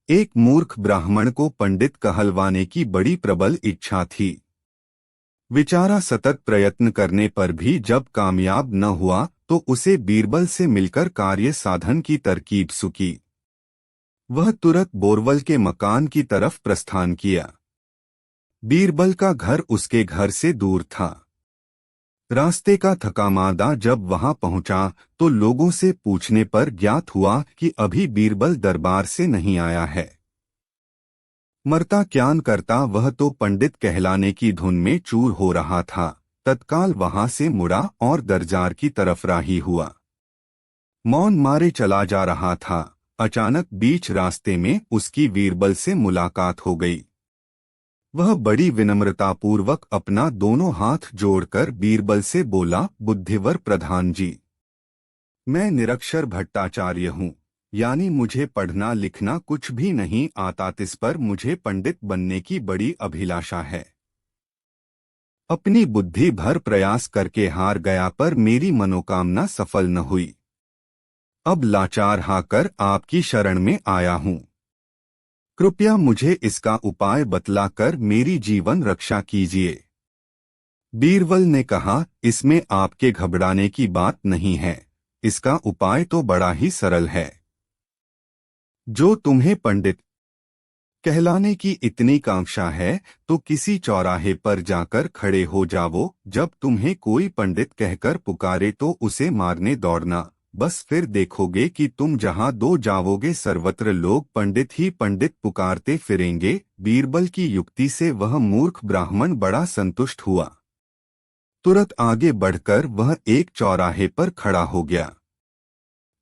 एक मूर्ख ब्राह्मण को पंडित कहलवाने की बड़ी प्रबल इच्छा थी। बेचारा सतत प्रयत्न करने पर भी जब कामयाब न हुआ तो उसे बीरबल से मिलकर कार्य साधन की तरकीब सूझी। वह तुरंत बोरवल के मकान की तरफ प्रस्थान किया। बीरबल का घर उसके घर से दूर था। रास्ते का थकामांदा जब वहां पहुंचा तो लोगों से पूछने पर ज्ञात हुआ कि अभी बीरबल दरबार से नहीं आया है। मरता क्यान करता वह तो पंडित कहलाने की धुन में चूर हो रहा था। तत्काल वहां से मुड़ा और दरजार की तरफ राही हुआ। मौन मारे चला जा रहा था। अचानक बीच रास्ते में उसकी बीरबल से मुलाकात हो गई। वह बड़ी विनम्रतापूर्वक अपना दोनों हाथ जोड़कर बीरबल से बोला, बुद्धिवर प्रधान जी, मैं निरक्षर भट्टाचार्य हूँ, यानी मुझे पढ़ना लिखना कुछ भी नहीं आता। इस पर मुझे पंडित बनने की बड़ी अभिलाषा है। अपनी बुद्धि भर प्रयास करके हार गया पर मेरी मनोकामना सफल न हुई। अब लाचार हाकर आपकी शरण में आया हूँ। कृपया मुझे इसका उपाय बतलाकर मेरी जीवन रक्षा कीजिए। बीरबल ने कहा, इसमें आपके घबराने की बात नहीं है। इसका उपाय तो बड़ा ही सरल है। जो तुम्हें पंडित कहलाने की इतनी कांक्षा है तो किसी चौराहे पर जाकर खड़े हो जाओ। जब तुम्हें कोई पंडित कहकर पुकारे तो उसे मारने दौड़ना। बस फिर देखोगे कि तुम जहां दो जाओगे सर्वत्र लोग पंडित ही पंडित पुकारते फिरेंगे। बीरबल की युक्ति से वह मूर्ख ब्राह्मण बड़ा संतुष्ट हुआ। तुरंत आगे बढ़कर वह एक चौराहे पर खड़ा हो गया।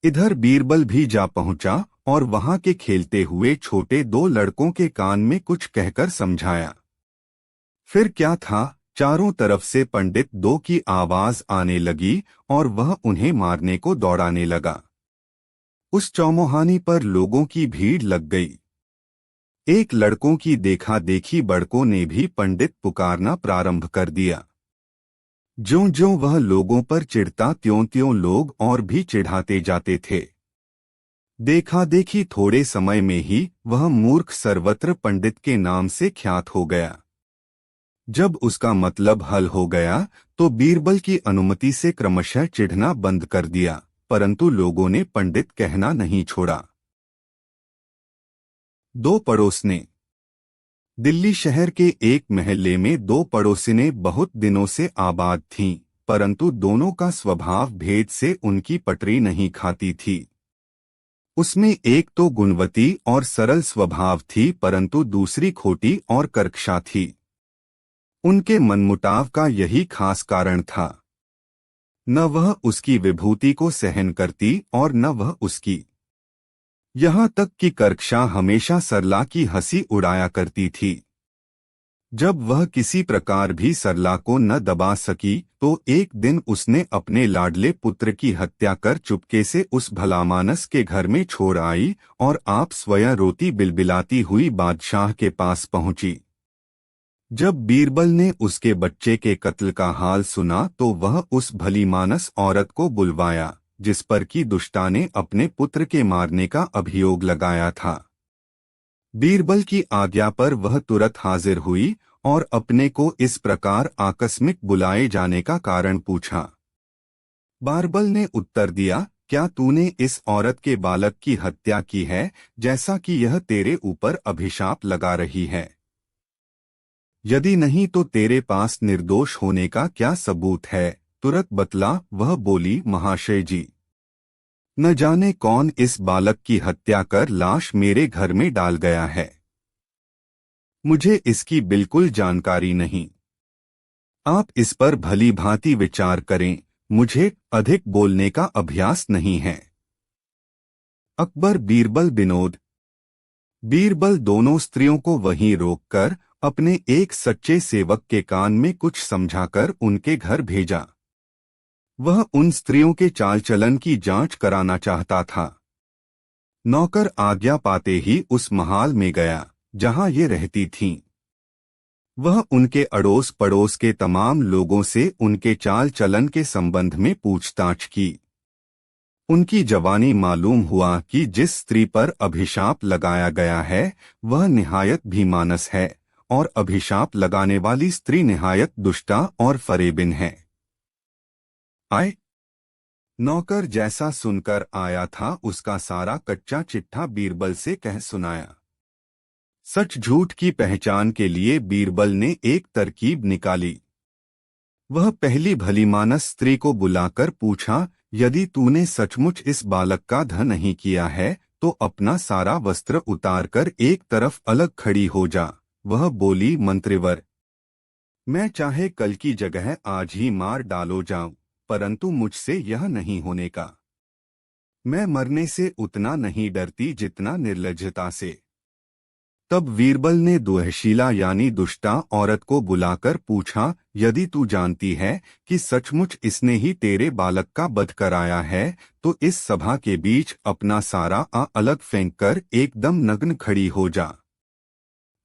इधर बीरबल भी जा पहुंचा और वहां के खेलते हुए छोटे दो लड़कों के कान में कुछ कहकर समझाया। फिर क्या था, चारों तरफ से पंडित दो की आवाज आने लगी और वह उन्हें मारने को दौड़ाने लगा। उस चौमुहानी पर लोगों की भीड़ लग गई। एक लड़कों की देखा देखी बड़कों ने भी पंडित पुकारना प्रारंभ कर दिया। ज्यों-ज्यों वह लोगों पर चिढ़ता त्यों-त्यों लोग और भी चिढ़ाते जाते थे। देखा देखी थोड़े समय में ही वह मूर्ख सर्वत्र पंडित के नाम से ख्यात हो गया। जब उसका मतलब हल हो गया तो बीरबल की अनुमति से क्रमशः चिढ़ना बंद कर दिया, परंतु लोगों ने पंडित कहना नहीं छोड़ा। दो पड़ोसने। दिल्ली शहर के एक महल्ले में दो पड़ोसिनें बहुत दिनों से आबाद थीं, परंतु दोनों का स्वभाव भेद से उनकी पटरी नहीं खाती थी। उसमें एक तो गुणवती और सरल स्वभाव थी, परंतु दूसरी खोटी और कर्कशा थी। उनके मनमुटाव का यही खास कारण था। न वह उसकी विभूति को सहन करती और न वह उसकी। यहाँ तक कि कर्कशा हमेशा सरला की हंसी उड़ाया करती थी। जब वह किसी प्रकार भी सरला को न दबा सकी तो एक दिन उसने अपने लाडले पुत्र की हत्या कर चुपके से उस भलामानस के घर में छोड़ आई और आप स्वयं रोती बिलबिलाती हुई बादशाह के पास पहुंची। जब बीरबल ने उसके बच्चे के कत्ल का हाल सुना तो वह उस भलीमानस औरत को बुलवाया जिस पर की दुष्टा ने अपने पुत्र के मारने का अभियोग लगाया था। बीरबल की आज्ञा पर वह तुरंत हाजिर हुई और अपने को इस प्रकार आकस्मिक बुलाए जाने का कारण पूछा। बीरबल ने उत्तर दिया, क्या तूने इस औरत के बालक की हत्या की है, जैसा कि यह तेरे ऊपर अभिशाप लगा रही है? यदि नहीं तो तेरे पास निर्दोष होने का क्या सबूत है? तुरंत बतला। वह बोली, महाशय जी, न जाने कौन इस बालक की हत्या कर लाश मेरे घर में डाल गया है। मुझे इसकी बिल्कुल जानकारी नहीं। आप इस पर भली भांति विचार करें, मुझे अधिक बोलने का अभ्यास नहीं है। अकबर बीरबल विनोद। बीरबल दोनों स्त्रियों को वहीं रोककर अपने एक सच्चे सेवक के कान में कुछ समझाकर उनके घर भेजा। वह उन स्त्रियों के चाल चलन की जांच कराना चाहता था। नौकर आज्ञा पाते ही उस महाल में गया जहां ये रहती थीं। वह उनके अड़ोस पड़ोस के तमाम लोगों से उनके चाल चलन के संबंध में पूछताछ की। उनकी जवानी मालूम हुआ कि जिस स्त्री पर अभिशाप लगाया गया है वह निहायत भीमानस है और अभिशाप लगाने वाली स्त्री निहायत दुष्टा और फरेबिन है। आए नौकर जैसा सुनकर आया था उसका सारा कच्चा चिट्ठा बीरबल से कह सुनाया। सच झूठ की पहचान के लिए बीरबल ने एक तरकीब निकाली। वह पहली भलीमानस स्त्री को बुलाकर पूछा, यदि तूने सचमुच इस बालक का धन नहीं किया है तो अपना सारा वस्त्र उतारकर एक तरफ अलग खड़ी हो जा। वह बोली, मंत्रिवर, मैं चाहे कल की जगह आज ही मार डालो जाऊं, परंतु मुझसे यह नहीं होने का। मैं मरने से उतना नहीं डरती जितना निर्लज्जता से। तब वीरबल ने दुहशीला यानी दुष्टा औरत को बुलाकर पूछा, यदि तू जानती है कि सचमुच इसने ही तेरे बालक का वध कराया है तो इस सभा के बीच अपना सारा अलग फेंक कर एकदम नग्न खड़ी हो जा।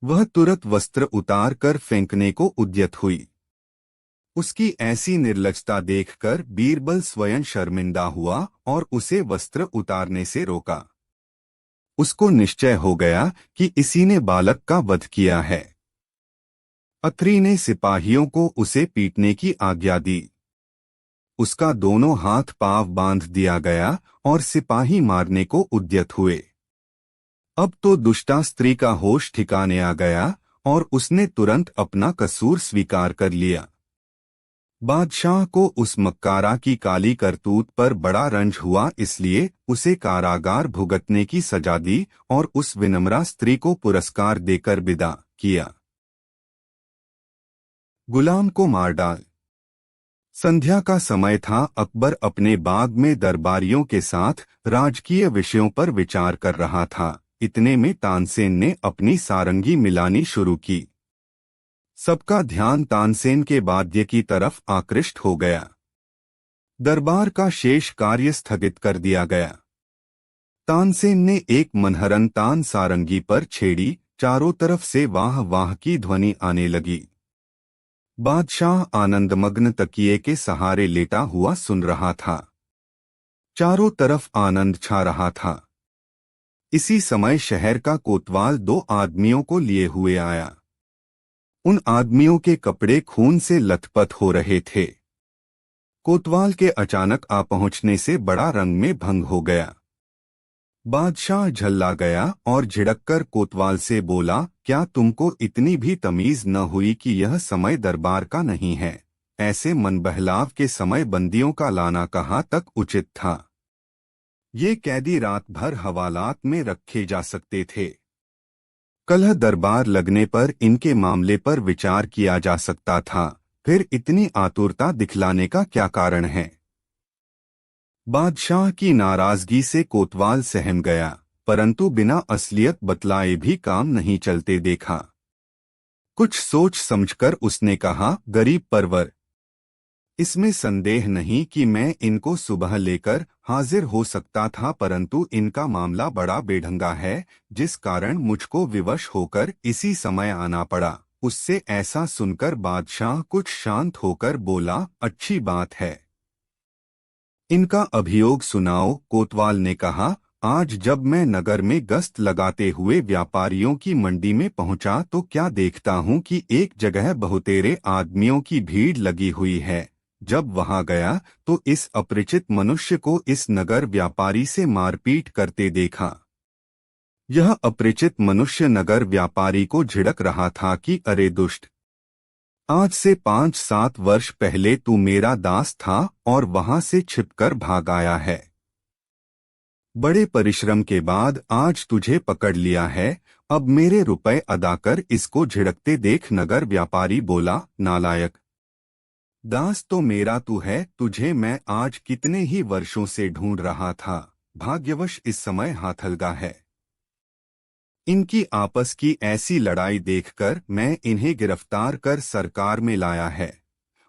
वह तुरंत वस्त्र उतार कर फेंकने को उद्यत हुई। उसकी ऐसी निर्लजता देखकर बीरबल स्वयं शर्मिंदा हुआ और उसे वस्त्र उतारने से रोका। उसको निश्चय हो गया कि इसी ने बालक का वध किया है। अत्रि ने सिपाहियों को उसे पीटने की आज्ञा दी। उसका दोनों हाथ पांव बांध दिया गया और सिपाही मारने को उद्यत हुए। अब तो दुष्टा स्त्री का होश ठिकाने आ गया और उसने तुरंत अपना कसूर स्वीकार कर लिया। बादशाह को उस मक्कारा की काली करतूत पर बड़ा रंज हुआ, इसलिए उसे कारागार भुगतने की सजा दी और उस विनम्रा स्त्री को पुरस्कार देकर विदा किया। गुलाम को मार डाल। संध्या का समय था। अकबर अपने बाग में दरबारियों के साथ राजकीय विषयों पर विचार कर रहा था। इतने में तानसेन ने अपनी सारंगी मिलानी शुरू की। सबका ध्यान तानसेन के वाद्य की तरफ आकृष्ट हो गया। दरबार का शेष कार्य स्थगित कर दिया गया। तानसेन ने एक मनहरन तान सारंगी पर छेड़ी। चारों तरफ से वाह वाह की ध्वनि आने लगी। बादशाह आनंदमग्न तकिए के सहारे लेटा हुआ सुन रहा था। चारों तरफ आनंद छा रहा था। इसी समय शहर का कोतवाल दो आदमियों को लिए हुए आया। उन आदमियों के कपड़े खून से लथपथ हो रहे थे। कोतवाल के अचानक आ पहुंचने से बड़ा रंग में भंग हो गया। बादशाह झल्ला गया और झिड़ककर कोतवाल से बोला, क्या तुमको इतनी भी तमीज न हुई कि यह समय दरबार का नहीं है? ऐसे मन बहलाव के समय बंदियों का लाना कहाँ तक उचित था? ये कैदी रात भर हवालात में रखे जा सकते थे। कल दरबार लगने पर इनके मामले पर विचार किया जा सकता था। फिर इतनी आतुरता दिखलाने का क्या कारण है? बादशाह की नाराजगी से कोतवाल सहम गया, परंतु बिना असलियत बतलाए भी काम नहीं चलते देखा। कुछ सोच समझकर उसने कहा, गरीब परवर, इसमें संदेह नहीं कि मैं इनको सुबह लेकर हाजिर हो सकता था, परंतु इनका मामला बड़ा बेढंगा है, जिस कारण मुझको विवश होकर इसी समय आना पड़ा। उससे ऐसा सुनकर बादशाह कुछ शांत होकर बोला, अच्छी बात है, इनका अभियोग सुनाओ। कोतवाल ने कहा, आज जब मैं नगर में गश्त लगाते हुए व्यापारियों की मंडी में पहुंचा तो क्या देखता हूं कि एक जगह बहुतेरे आदमियों की भीड़ लगी हुई है। जब वहां गया तो इस अपरिचित मनुष्य को इस नगर व्यापारी से मारपीट करते देखा। यह अपरिचित मनुष्य नगर व्यापारी को झिड़क रहा था कि अरे दुष्ट, आज से 5-7 वर्ष पहले तू मेरा दास था और वहां से छिपकर भाग आया है। बड़े परिश्रम के बाद आज तुझे पकड़ लिया है, अब मेरे रुपए अदा कर इसको झिड़कते देख। नगर व्यापारी बोला, नालायक, दास तो मेरा तू है, तुझे मैं आज कितने ही वर्षों से ढूंढ रहा था, भाग्यवश इस समय हाथलगा है। इनकी आपस की ऐसी लड़ाई देखकर मैं इन्हें गिरफ्तार कर सरकार में लाया है।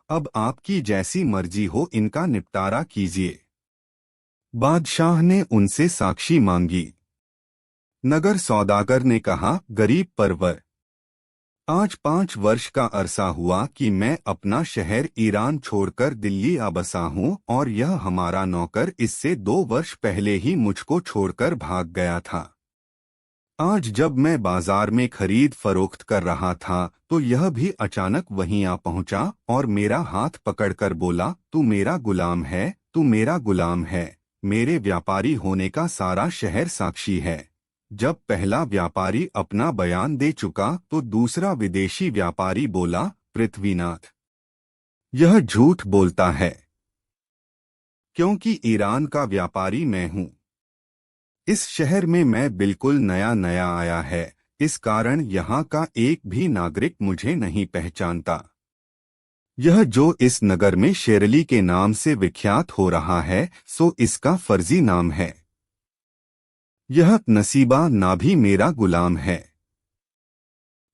अब आपकी जैसी मर्जी हो इनका निपटारा कीजिए। बादशाह ने उनसे साक्षी मांगी। नगर सौदागर ने कहा, गरीब परवर, आज 5 वर्ष का अरसा हुआ कि मैं अपना शहर ईरान छोड़कर दिल्ली आ बसा हूँ और यह हमारा नौकर इससे 2 वर्ष पहले ही मुझको छोड़कर भाग गया था। आज जब मैं बाजार में खरीद फरोख्त कर रहा था तो यह भी अचानक वहीं आ पहुंचा और मेरा हाथ पकड़कर बोला, तू मेरा गुलाम है, तू मेरा गुलाम है। मेरे व्यापारी होने का सारा शहर साक्षी है। जब पहला व्यापारी अपना बयान दे चुका तो दूसरा विदेशी व्यापारी बोला, पृथ्वीनाथ, यह झूठ बोलता है, क्योंकि ईरान का व्यापारी मैं हूँ। इस शहर में मैं बिल्कुल नया नया आया है, इस कारण यहाँ का एक भी नागरिक मुझे नहीं पहचानता। यह जो इस नगर में शेरली के नाम से विख्यात हो रहा है सो इसका फर्जी नाम है। यह नसीबा ना भी मेरा गुलाम है।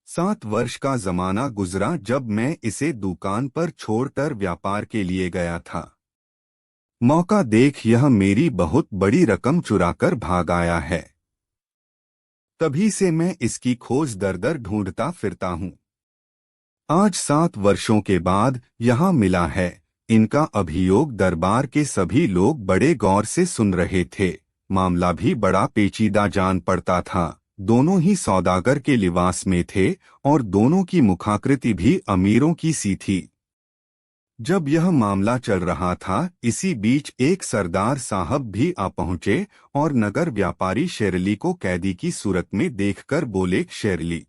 7 वर्ष का जमाना गुजरा जब मैं इसे दुकान पर छोड़कर व्यापार के लिए गया था। मौका देख यह मेरी बहुत बड़ी रकम चुराकर भाग आया है। तभी से मैं इसकी खोज दर दर ढूंढता फिरता हूँ। आज 7 वर्षों के बाद यहाँ मिला है। इनका अभियोग दरबार के सभी लोग बड़े गौर से सुन रहे थे। मामला भी बड़ा पेचीदा जान पड़ता था। दोनों ही सौदागर के लिबास में थे और दोनों की मुखाकृति भी अमीरों की सी थी। जब यह मामला चल रहा था इसी बीच एक सरदार साहब भी आ पहुंचे और नगर व्यापारी शेरली को कैदी की सूरत में देखकर बोले, शेरली,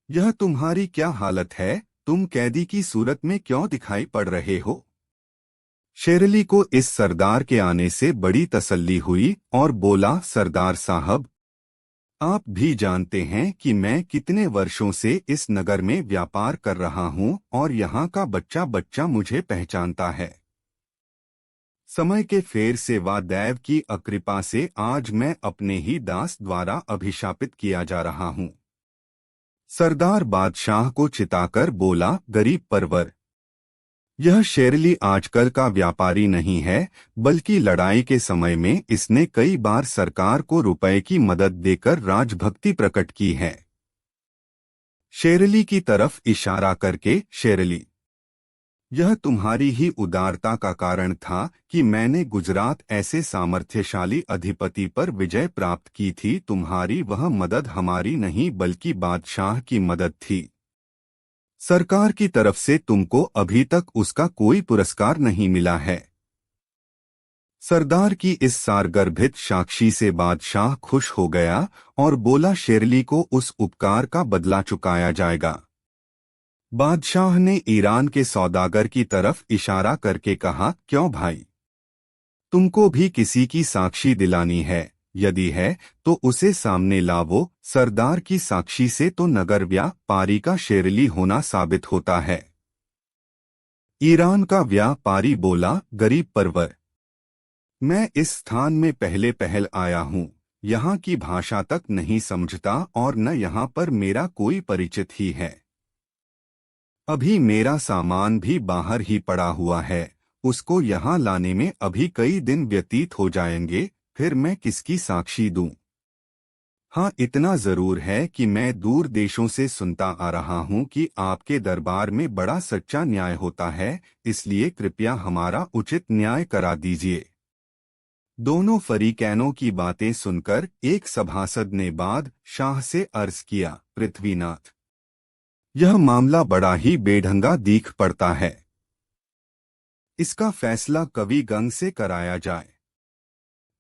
यह तुम्हारी क्या हालत है? तुम कैदी की सूरत में क्यों दिखाई पड़ रहे हो? शेरली को इस सरदार के आने से बड़ी तसल्ली हुई और बोला, सरदार साहब, आप भी जानते हैं कि मैं कितने वर्षों से इस नगर में व्यापार कर रहा हूं और यहाँ का बच्चा बच्चा मुझे पहचानता है। समय के फेर से व दैव की अकृपा से आज मैं अपने ही दास द्वारा अभिशापित किया जा रहा हूँ। सरदार बादशाह को चिताकर बोला, गरीब परवर, यह शेरली आजकल का व्यापारी नहीं है, बल्कि लड़ाई के समय में इसने कई बार सरकार को रुपए की मदद देकर राजभक्ति प्रकट की है। शेरली की तरफ इशारा करके, शेरली, यह तुम्हारी ही उदारता का कारण था कि मैंने गुजरात ऐसे सामर्थ्यशाली अधिपति पर विजय प्राप्त की थी। तुम्हारी वह मदद हमारी नहीं बल्कि बादशाह की मदद थी। सरकार की तरफ से तुमको अभी तक उसका कोई पुरस्कार नहीं मिला है। सरदार की इस सारगर्भित साक्षी से बादशाह खुश हो गया और बोला, शेरली को उस उपकार का बदला चुकाया जाएगा। बादशाह ने ईरान के सौदागर की तरफ इशारा करके कहा, क्यों भाई, तुमको भी किसी की साक्षी दिलानी है? यदि है तो उसे सामने लावो। सरदार की साक्षी से तो नगर व्यापारी का शेरली होना साबित होता है। ईरान का व्यापारी बोला, गरीब परवर, मैं इस स्थान में पहले पहल आया हूँ, यहाँ की भाषा तक नहीं समझता और न यहाँ पर मेरा कोई परिचित ही है। अभी मेरा सामान भी बाहर ही पड़ा हुआ है, उसको यहाँ लाने में अभी कई दिन व्यतीत हो जाएंगे, फिर मैं किसकी साक्षी दूं? हाँ, इतना जरूर है कि मैं दूर देशों से सुनता आ रहा हूँ कि आपके दरबार में बड़ा सच्चा न्याय होता है, इसलिए कृपया हमारा उचित न्याय करा दीजिए। दोनों फरीकैनों की बातें सुनकर एक सभासद ने बादशाह से अर्ज किया, पृथ्वीनाथ, यह मामला बड़ा ही बेढंगा दीख पड़ता है। इसका फैसला कवि गंग से कराया जाए।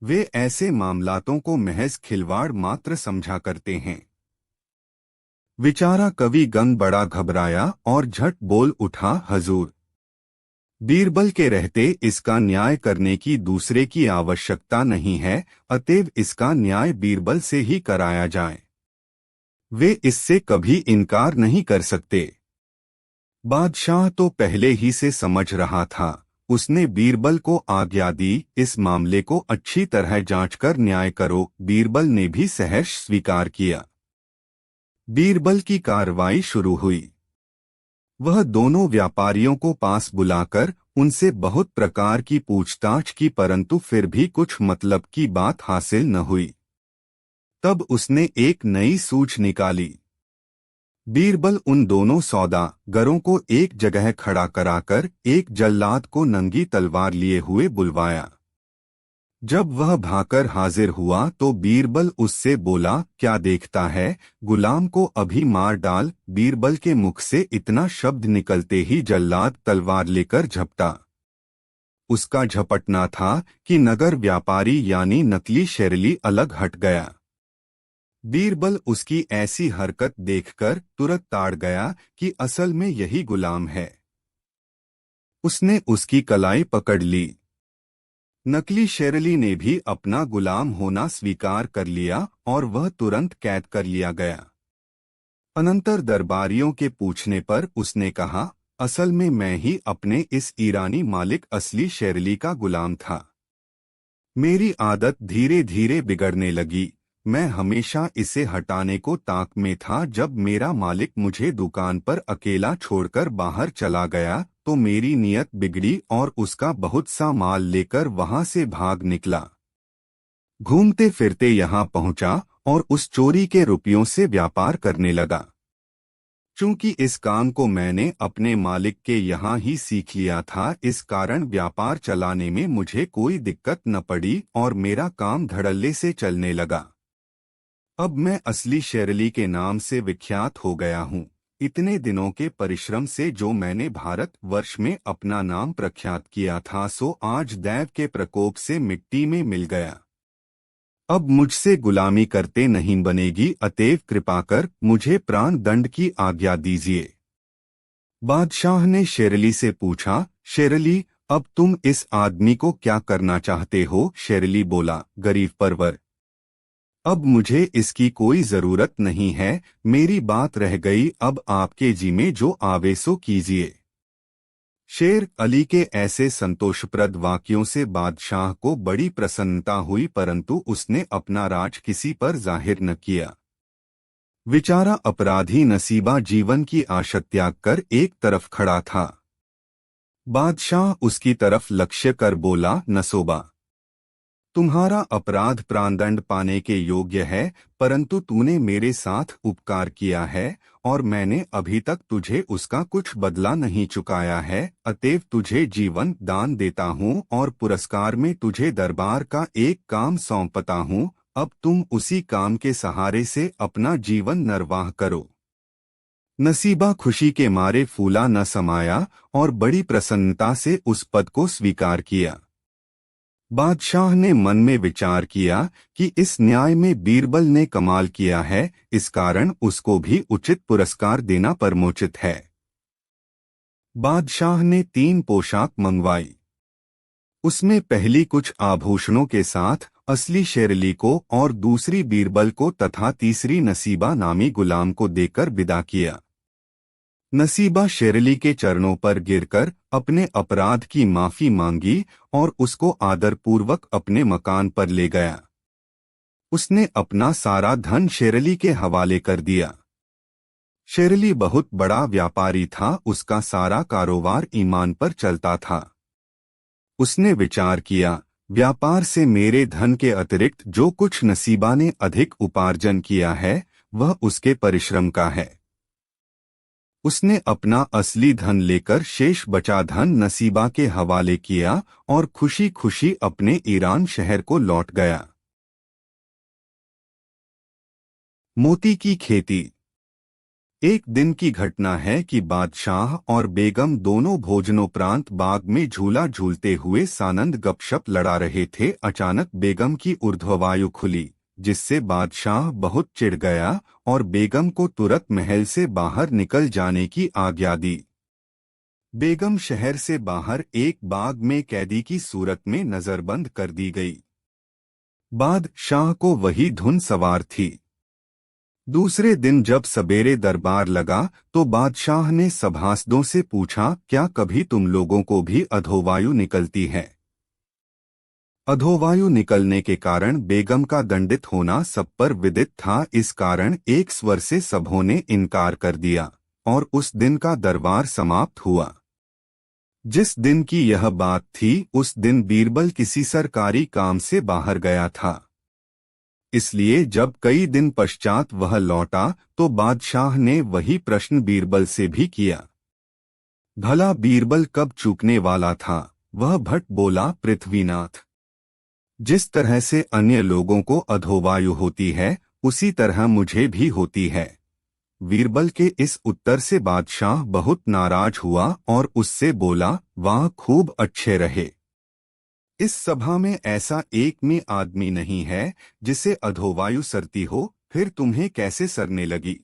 वे ऐसे मामलातों को महज खिलवाड़ मात्र समझा करते हैं। बेचारा कवि गंग बड़ा घबराया और झट बोल उठा, हजूर, बीरबल के रहते इसका न्याय करने की दूसरे की आवश्यकता नहीं है, अतएव इसका न्याय बीरबल से ही कराया जाए। वे इससे कभी इनकार नहीं कर सकते। बादशाह तो पहले ही से समझ रहा था। उसने बीरबल को आज्ञा दी, इस मामले को अच्छी तरह जांचकर न्याय करो। बीरबल ने भी सहर्ष स्वीकार किया। बीरबल की कार्रवाई शुरू हुई। वह दोनों व्यापारियों को पास बुलाकर उनसे बहुत प्रकार की पूछताछ की, परंतु फिर भी कुछ मतलब की बात हासिल न हुई। तब उसने एक नई सूझ निकाली। बीरबल उन दोनों सौदागरों को एक जगह खड़ा कराकर एक जल्लाद को नंगी तलवार लिए हुए बुलवाया। जब वह भाकर हाजिर हुआ तो बीरबल उससे बोला, क्या देखता है, गुलाम को अभी मार डाल। बीरबल के मुख से इतना शब्द निकलते ही जल्लाद तलवार लेकर झपटा। उसका झपटना था कि नगर व्यापारी यानी नकली शेरली अलग हट गया। बीरबल उसकी ऐसी हरकत देखकर तुरंत ताड़ गया कि असल में यही गुलाम है। उसने उसकी कलाई पकड़ ली। नकली शेरली ने भी अपना गुलाम होना स्वीकार कर लिया और वह तुरंत कैद कर लिया गया। अनंतर दरबारियों के पूछने पर उसने कहा, असल में मैं ही अपने इस ईरानी मालिक असली शेरली का गुलाम था। मेरी आदत धीरे धीरे बिगड़ने लगी। मैं हमेशा इसे हटाने को ताक में था। जब मेरा मालिक मुझे दुकान पर अकेला छोड़कर बाहर चला गया तो मेरी नीयत बिगड़ी और उसका बहुत सा माल लेकर वहां से भाग निकला। घूमते फिरते यहाँ पहुंचा और उस चोरी के रुपयों से व्यापार करने लगा। चूंकि इस काम को मैंने अपने मालिक के यहाँ ही सीख लिया था, इस कारण व्यापार चलाने में मुझे कोई दिक्कत न पड़ी और मेरा काम धड़ल्ले से चलने लगा। अब मैं असली शेरली के नाम से विख्यात हो गया हूँ। इतने दिनों के परिश्रम से जो मैंने भारत वर्ष में अपना नाम प्रख्यात किया था, सो आज दैव के प्रकोप से मिट्टी में मिल गया। अब मुझसे गुलामी करते नहीं बनेगी, अतएव कृपा कर मुझे प्राण दंड की आज्ञा दीजिए। बादशाह ने शेरली से पूछा, शेरली, अब तुम इस आदमी को क्या करना चाहते हो? शेरली बोला, गरीब परवर, अब मुझे इसकी कोई जरूरत नहीं है। मेरी बात रह गई, अब आपके जी में जो आवे सो कीजिए। शेर अली के ऐसे संतोषप्रद वाक्यों से बादशाह को बड़ी प्रसन्नता हुई, परंतु उसने अपना राज किसी पर जाहिर न किया। बेचारा अपराधी नसीबा जीवन की आशा त्याग कर एक तरफ खड़ा था। बादशाह उसकी तरफ लक्ष्य कर बोला, नसोबा, तुम्हारा अपराध प्राणदंड पाने के योग्य है, परंतु तूने मेरे साथ उपकार किया है और मैंने अभी तक तुझे उसका कुछ बदला नहीं चुकाया है। अतएव तुझे जीवन दान देता हूँ और पुरस्कार में तुझे दरबार का एक काम सौंपता हूँ। अब तुम उसी काम के सहारे से अपना जीवन निर्वाह करो। नसीबा खुशी के मारे फूला न समाया और बड़ी प्रसन्नता से उस पद को स्वीकार किया। बादशाह ने मन में विचार किया कि इस न्याय में बीरबल ने कमाल किया है, इस कारण उसको भी उचित पुरस्कार देना परमोचित है। बादशाह ने 3 पोशाक मंगवाई। उसमें पहली कुछ आभूषणों के साथ असली शेरली को और दूसरी बीरबल को तथा तीसरी नसीबा नामी गुलाम को देकर विदा किया। नसीबा शेरली के चरणों पर गिरकर अपने अपराध की माफी मांगी और उसको आदरपूर्वक अपने मकान पर ले गया। उसने अपना सारा धन शेरली के हवाले कर दिया। शेरली बहुत बड़ा व्यापारी था, उसका सारा कारोबार ईमान पर चलता था। उसने विचार किया, व्यापार से मेरे धन के अतिरिक्त जो कुछ नसीबा ने अधिक उपार्जन किया है वह उसके परिश्रम का है। उसने अपना असली धन लेकर शेष बचा धन नसीबा के हवाले किया और खुशी खुशी अपने ईरान शहर को लौट गया। मोती की खेती। एक दिन की घटना है कि बादशाह और बेगम दोनों भोजनोपरांत बाग में झूला झूलते हुए सानंद गपशप लड़ा रहे थे। अचानक बेगम की ऊर्ध्ववायु खुली, जिससे बादशाह बहुत चिढ़ गया और बेगम को तुरंत महल से बाहर निकल जाने की आज्ञा दी। बेगम शहर से बाहर एक बाग में कैदी की सूरत में नजरबंद कर दी गई। बादशाह को वही धुन सवार थी। दूसरे दिन जब सवेरे दरबार लगा तो बादशाह ने सभासदों से पूछा, क्या कभी तुम लोगों को भी अधोवायु निकलती है? अधोवायु निकलने के कारण बेगम का दंडित होना सब पर विदित था। इस कारण एक स्वर से सबों ने इनकार कर दिया और उस दिन का दरबार समाप्त हुआ। जिस दिन की यह बात थी, उस दिन बीरबल किसी सरकारी काम से बाहर गया था। इसलिए जब कई दिन पश्चात वह लौटा तो बादशाह ने वही प्रश्न बीरबल से भी किया। भला बीरबल कब चूकने वाला था? वह भट बोला, पृथ्वीनाथ, जिस तरह से अन्य लोगों को अधोवायु होती है उसी तरह मुझे भी होती है। बीरबल के इस उत्तर से बादशाह बहुत नाराज हुआ और उससे बोला, वाह, खूब अच्छे रहे। इस सभा में ऐसा एक भी आदमी नहीं है जिसे अधोवायु सरती हो, फिर तुम्हें कैसे सरने लगी?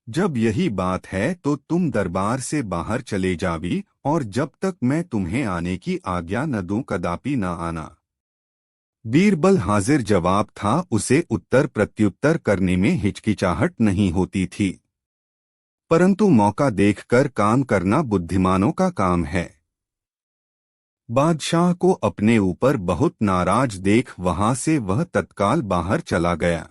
जब यही बात है तो तुम दरबार से बाहर चले जावी, और जब तक मैं तुम्हें आने की आज्ञा न दूं कदापि न आना। बीरबल हाजिर जवाब था, उसे उत्तर प्रत्युत्तर करने में हिचकिचाहट नहीं होती थी, परंतु मौका देखकर काम करना बुद्धिमानों का काम है। बादशाह को अपने ऊपर बहुत नाराज देख वहां से वह तत्काल बाहर चला गया।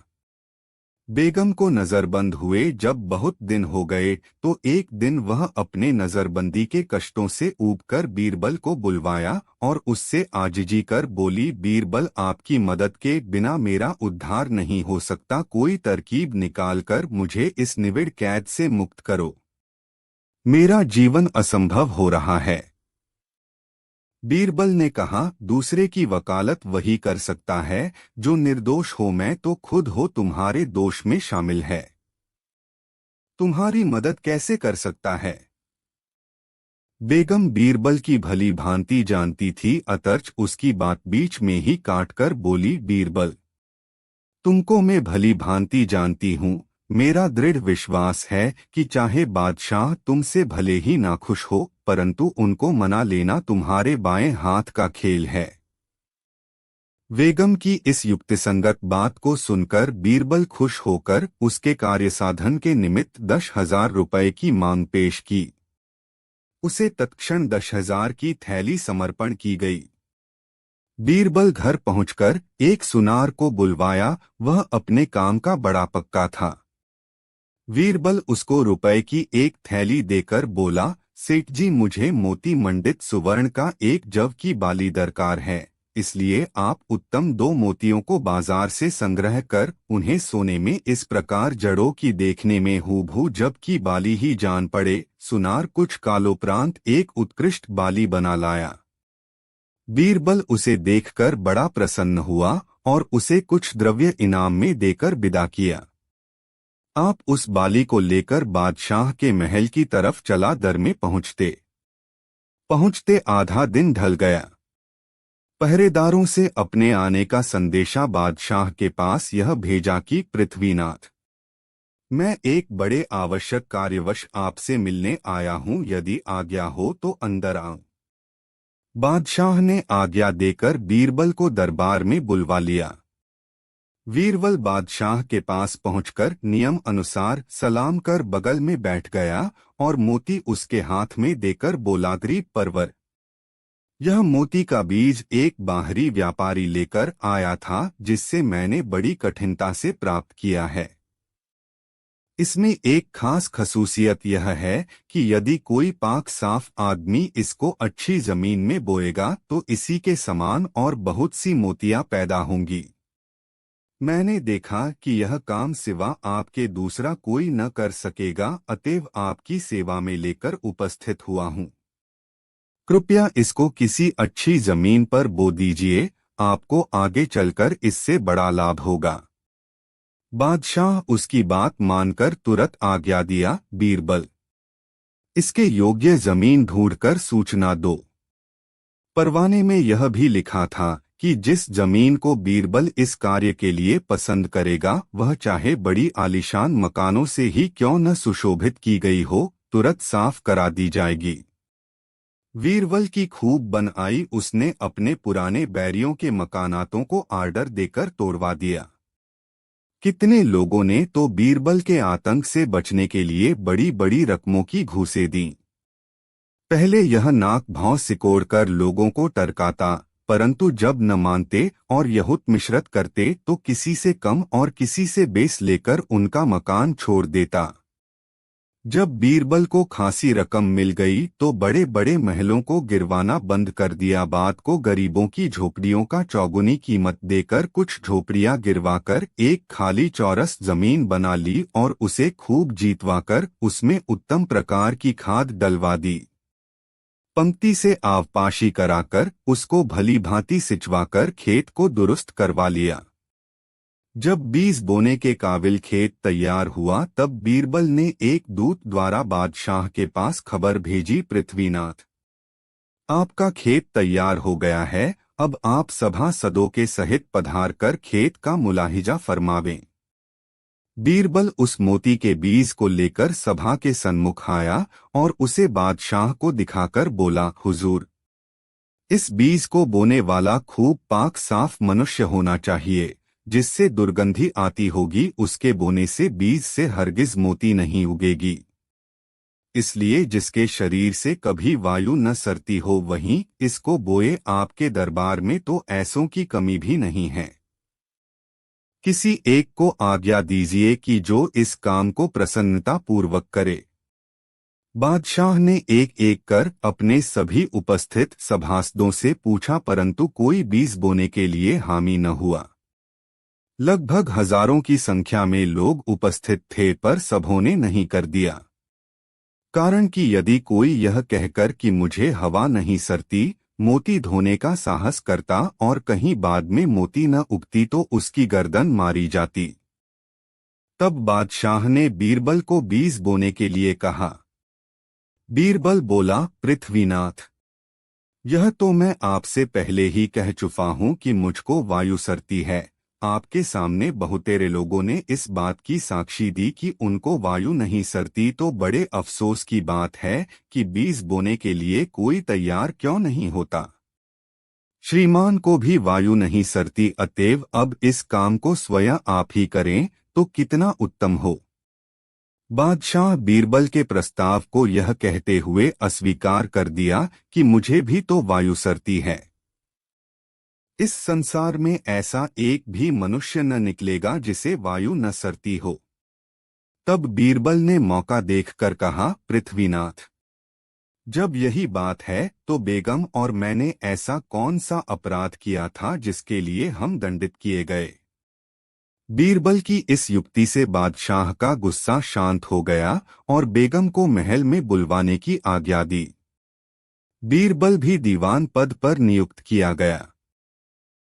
बेगम को नजरबंद हुए जब बहुत दिन हो गए तो एक दिन वह अपने नजरबंदी के कष्टों से ऊबकर बीरबल को बुलवाया और उससे आजिजी कर बोली, बीरबल, आपकी मदद के बिना मेरा उद्धार नहीं हो सकता, कोई तरकीब निकालकर मुझे इस निविड़ कैद से मुक्त करो, मेरा जीवन असंभव हो रहा है। बीरबल ने कहा, दूसरे की वकालत वही कर सकता है जो निर्दोष हो, मैं तो खुद हो तुम्हारे दोष में शामिल है, तुम्हारी मदद कैसे कर सकता है? बेगम बीरबल की भली भांति जानती थी, अतर्च उसकी बात बीच में ही काटकर बोली, बीरबल, तुमको मैं भली भांति जानती हूँ, मेरा दृढ़ विश्वास है कि चाहे बादशाह तुमसे भले ही नाखुश हो, परंतु उनको मना लेना तुम्हारे बाएं हाथ का खेल है। बेगम की इस युक्तिसंगत बात को सुनकर बीरबल खुश होकर उसके कार्यसाधन के निमित्त 10,000 रुपए की मांग पेश की। उसे तत्क्षण 10,000 की थैली समर्पण की गई। बीरबल घर पहुंचकर एक सुनार को बुलवाया, वह अपने काम का बड़ा पक्का था। बीरबल उसको रुपए की एक थैली देकर बोला, सेठ जी, मुझे मोती मंडित सुवर्ण का एक जव की बाली दरकार है, इसलिए आप उत्तम 2 मोतियों को बाजार से संग्रह कर उन्हें सोने में इस प्रकार जड़ों की देखने में हूबहू जब की बाली ही जान पड़े। सुनार कुछ कालोपरांत एक उत्कृष्ट बाली बना लाया। बीरबल उसे देखकर बड़ा प्रसन्न हुआ और उसे कुछ द्रव्य इनाम में देकर विदा किया। आप उस बाली को लेकर बादशाह के महल की तरफ चला दर में पहुंचते आधा दिन ढल गया। पहरेदारों से अपने आने का संदेशा बादशाह के पास यह भेजा कि पृथ्वीनाथ, मैं एक बड़े आवश्यक कार्यवश आपसे मिलने आया हूं, यदि आज्ञा हो तो अंदर आऊं। बादशाह ने आज्ञा देकर बीरबल को दरबार में बुलवा लिया। बीरबल बादशाह के पास पहुंचकर नियम अनुसार सलाम कर बगल में बैठ गया और मोती उसके हाथ में देकर बोला, गरीब परवर, यह मोती का बीज एक बाहरी व्यापारी लेकर आया था जिससे मैंने बड़ी कठिनता से प्राप्त किया है। इसमें एक खास खसूसियत यह है कि यदि कोई पाक साफ आदमी इसको अच्छी जमीन में बोएगा तो इसी के समान और बहुत सी मोतियां पैदा होंगी। मैंने देखा कि यह काम सिवा आपके दूसरा कोई न कर सकेगा, अतएव आपकी सेवा में लेकर उपस्थित हुआ हूँ। कृपया इसको किसी अच्छी जमीन पर बो दीजिए, आपको आगे चलकर इससे बड़ा लाभ होगा। बादशाह उसकी बात मानकर तुरंत आज्ञा दिया, बीरबल, इसके योग्य जमीन ढूंढकर सूचना दो। परवाने में यह भी लिखा था कि जिस जमीन को बीरबल इस कार्य के लिए पसंद करेगा, वह चाहे बड़ी आलीशान मकानों से ही क्यों न सुशोभित की गई हो, तुरंत साफ करा दी जाएगी। बीरबल की खूब बन आई, उसने अपने पुराने बैरियों के मकानातों को आर्डर देकर तोड़वा दिया। कितने लोगों ने तो बीरबल के आतंक से बचने के लिए बड़ी बड़ी रकमों की घूंसे दी। पहले यह नाक भौं सिकोड़कर लोगों को टरकाता, परंतु जब न मानते और यहूत मिश्रत करते तो किसी से कम और किसी से बेस लेकर उनका मकान छोड़ देता। जब बीरबल को खासी रकम मिल गई तो बड़े बड़े महलों को गिरवाना बंद कर दिया। बात को गरीबों की झोपड़ियों का चौगुनी कीमत देकर कुछ झोपड़ियां गिरवाकर एक खाली चौरस जमीन बना ली और उसे खूब जीतवाकर उसमें उत्तम प्रकार की खाद डलवा दी। पंक्ति से आवपाशी कराकर उसको भली भांति सिंचवाकर खेत को दुरुस्त करवा लिया। जब बीज बोने के काबिल खेत तैयार हुआ तब बीरबल ने एक दूत द्वारा बादशाह के पास खबर भेजी, पृथ्वीनाथ, आपका खेत तैयार हो गया है, अब आप सभा सदों के सहित पधार कर खेत का मुलाहिजा फरमावें। बीरबल उस मोती के बीज को लेकर सभा के सन्मुख आया और उसे बादशाह को दिखाकर बोला, हुजूर, इस बीज को बोने वाला खूब पाक साफ मनुष्य होना चाहिए, जिससे दुर्गंधी आती होगी। उसके बोने से बीज से हरगिज मोती नहीं उगेगी। इसलिए जिसके शरीर से कभी वायु न सरती हो वहीं इसको बोए। आपके दरबार में तो ऐसों की कमी भी नहीं है। किसी एक को आज्ञा दीजिए कि जो इस काम को प्रसन्नता पूर्वक करे। बादशाह ने एक एक कर अपने सभी उपस्थित सभासदों से पूछा, परंतु कोई बीज बोने के लिए हामी न हुआ। लगभग हजारों की संख्या में लोग उपस्थित थे, पर सबों ने नहीं कर दिया। कारण कि यदि कोई यह कहकर कि मुझे हवा नहीं सरती, मोती धोने का साहस करता और कहीं बाद में मोती न उगती तो उसकी गर्दन मारी जाती। तब बादशाह ने बीरबल को बीज बोने के लिए कहा। बीरबल बोला, पृथ्वीनाथ, यह तो मैं आपसे पहले ही कह चुका हूं कि मुझको वायु सरती है। आपके सामने बहुतेरे लोगों ने इस बात की साक्षी दी कि उनको वायु नहीं सरती, तो बड़े अफसोस की बात है कि बीज बोने के लिए कोई तैयार क्यों नहीं होता। श्रीमान को भी वायु नहीं सरती, अतएव अब इस काम को स्वयं आप ही करें तो कितना उत्तम हो। बादशाह बीरबल के प्रस्ताव को यह कहते हुए अस्वीकार कर दिया कि मुझे भी तो वायु सरती है। इस संसार में ऐसा एक भी मनुष्य न निकलेगा जिसे वायु न सरती हो। तब बीरबल ने मौका देखकर कहा, पृथ्वीनाथ, जब यही बात है तो बेगम और मैंने ऐसा कौन सा अपराध किया था जिसके लिए हम दंडित किए गए। बीरबल की इस युक्ति से बादशाह का गुस्सा शांत हो गया और बेगम को महल में बुलवाने की आज्ञा दी। बीरबल भी दीवान पद पर नियुक्त किया गया।